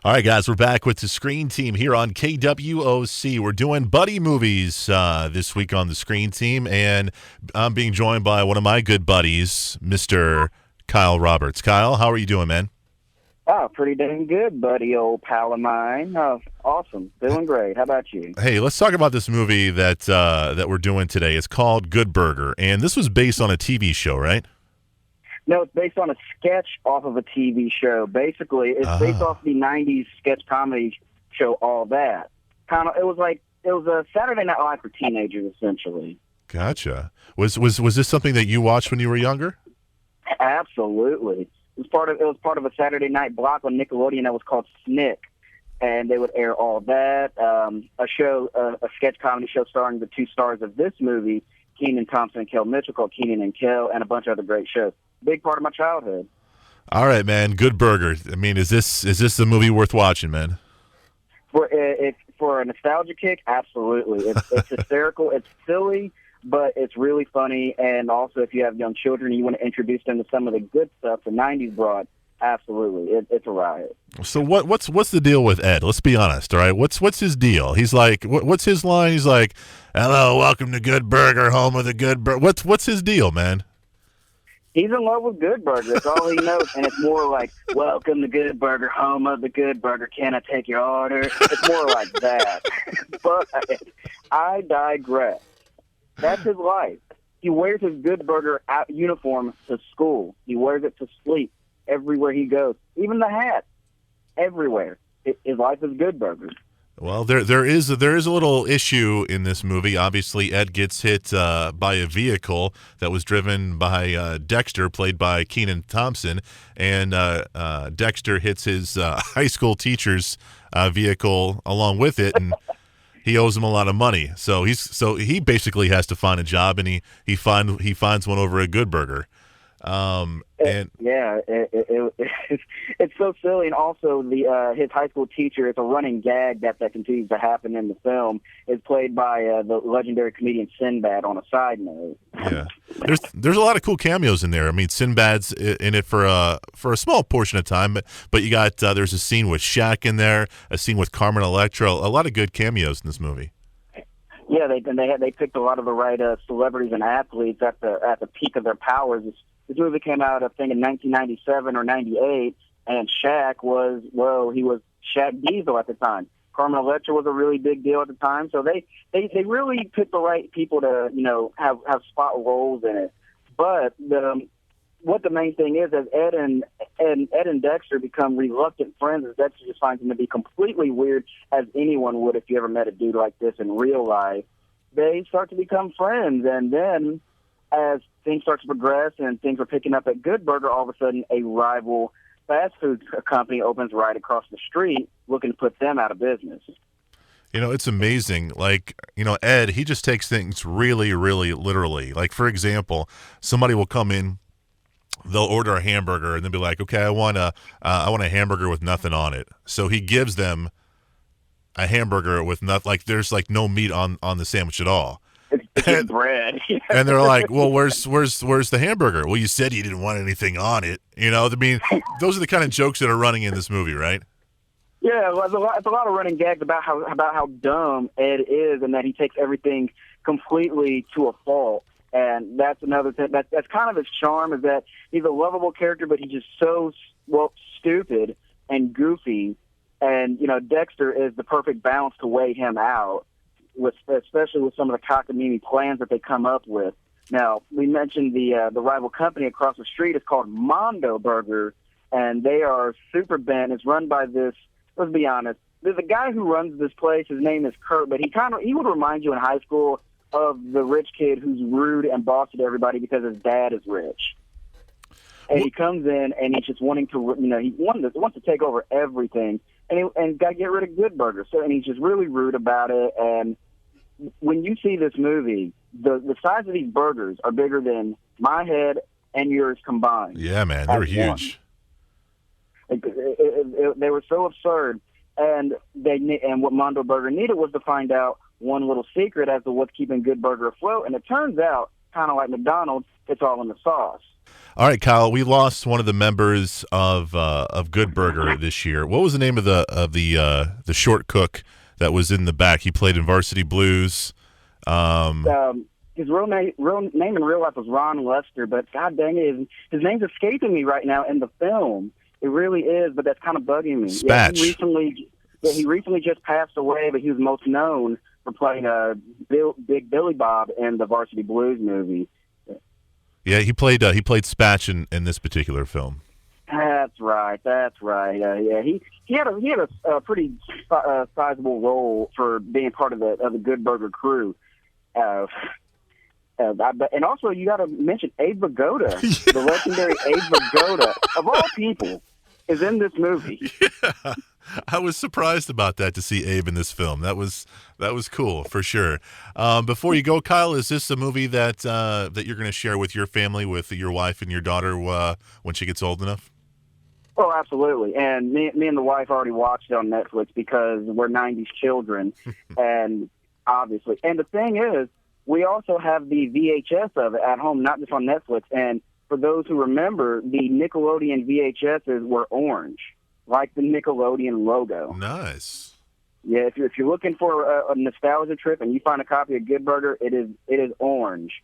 All right, guys, we're back with the Screen Team here on KWOC. We're doing buddy movies this week on the Screen Team, and I'm being joined by one of my good buddies, Mr. Kyle Roberts. Kyle, how are you doing, man? Oh, pretty dang good, buddy, old pal of mine. Oh, awesome. Feeling great. How about you? Hey, let's talk about this movie that we're doing today. It's called Good Burger, and this was based on a TV show, right? No, it's based on a sketch off of a TV show. Basically, it's based off the 90s sketch comedy show, All That. It was a Saturday Night Live for teenagers, essentially. Gotcha. Was this something that you watched when you were younger? Absolutely. It was part of a Saturday night block on Nickelodeon that was called Snick. And they would air All That, a sketch comedy show starring the two stars of this movie, Kenan Thompson and Kel Mitchell, called Kenan and Kel, and a bunch of other great shows. Big part of my childhood. All right, man. Good Burger. I mean, is this a movie worth watching, man? For a nostalgia kick, absolutely. It's hysterical. It's silly, but it's really funny. And also, if you have young children and you want to introduce them to some of the good stuff the '90s brought, absolutely, it's a riot. So what's the deal with Ed? Let's be honest, all right? What's his deal? He's like, what's his line? He's like, "Hello, welcome to Good Burger, home of the Good Burger." What's his deal, man? He's in love with Good Burger. That's all he knows. And it's more like, welcome to Good Burger, home of the Good Burger. Can I take your order? It's more like that. But I digress. That's his life. He wears his Good Burger uniform to school. He wears it to sleep everywhere he goes. Even the hat. Everywhere. His life is Good Burger. Well, there is a little issue in this movie. Obviously, Ed gets hit by a vehicle that was driven by Dexter, played by Kenan Thompson, and Dexter hits his high school teacher's vehicle along with it, and he owes him a lot of money. So he basically has to find a job, and he finds one over at Good Burger. It's so silly, and also his high school teacher. It's a running gag that continues to happen in the film. Is played by the legendary comedian Sinbad. On a side note, yeah, there's a lot of cool cameos in there. I mean, Sinbad's in it for a small portion of time, but you got there's a scene with Shaq in there, a scene with Carmen Electra, a lot of good cameos in this movie. Yeah, they picked a lot of the right celebrities and athletes at the peak of their powers. This movie came out, I think, in 1997 or 98, and Shaq was Shaq Diesel at the time. Carmen Electra was a really big deal at the time, so they really picked the right people to have spot roles in it. But what the main thing is, as Ed and Dexter become reluctant friends, as Dexter just finds him to be completely weird, as anyone would if you ever met a dude like this in real life. They start to become friends, and then as things start to progress and things are picking up at Good Burger, all of a sudden a rival fast food company opens right across the street, looking to put them out of business. It's amazing. Like, Ed, he just takes things really, really literally. Like, for example, somebody will come in, they'll order a hamburger, and they'll be like, "Okay, I want a hamburger with nothing on it." So he gives them a hamburger with nothing. Like, there's like no meat on the sandwich at all. It's just bread. And they're like, "Well, where's the hamburger?" "Well, you said you didn't want anything on it." I mean, those are the kind of jokes that are running in this movie, right? Yeah, well, it's a lot of running gags about how dumb Ed is, and that he takes everything completely to a fault. And that's another thing. That's kind of his charm, is that he's a lovable character, but he's just so stupid and goofy. And Dexter is the perfect balance to weigh him out, especially with some of the cockamamie plans that they come up with. Now, we mentioned the rival company across the street is called Mondo Burger, and they are super bent. It's run by this. Let's be honest. There's a guy who runs this place. His name is Kurt, but he would remind you in high school of the rich kid who's rude and bossy to everybody because his dad is rich. And he comes in and he's just wanting to, he wants to take over everything, and got to get rid of Good Burger. So, and he's just really rude about it. And when you see this movie, the size of these burgers are bigger than my head and yours combined. Yeah, man, they were huge. They were so absurd. And what Mondo Burger needed was to find out one little secret as to what's keeping Good Burger afloat. And it turns out, kind of like McDonald's, it's all in the sauce. All right, Kyle, we lost one of the members of Good Burger this year. What was the name of the short cook that was in the back? He played in Varsity Blues. His real name in real life was Ron Lester, but god dang it, his name's escaping me right now in the film. It really is, but that's kind of bugging me. Spatch. He recently just passed away, but he was most known for playing Big Billy Bob in the Varsity Blues movie. Yeah, he played Spatch in this particular film. That's right. Yeah, he had a pretty sizable role for being part of the Good Burger crew. And also, you got to mention Abe Vigoda, the legendary Abe Vigoda, of all people, is in this movie. Yeah, I was surprised about that, to see Abe in this film. That was cool for sure. Before you go, Kyle, is this a movie that you're going to share with your family, with your wife and your daughter when she gets old enough? Oh, absolutely. And me and the wife already watched it on Netflix because we're 90s children, and obviously. And the thing is, we also have the VHS of it at home, not just on Netflix. And for those who remember, the Nickelodeon VHSs were orange, like the Nickelodeon logo. Nice. Yeah, if you're looking for a nostalgia trip and you find a copy of Good Burger, it is orange.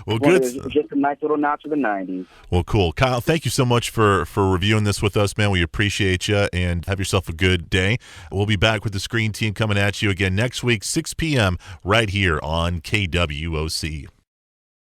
Well, good. It's just a nice little notch of the 90s. Well, cool. Kyle, thank you so much for reviewing this with us, man. We appreciate you, and have yourself a good day. We'll be back with the Screen Team coming at you again next week, 6 p.m., right here on KWOC.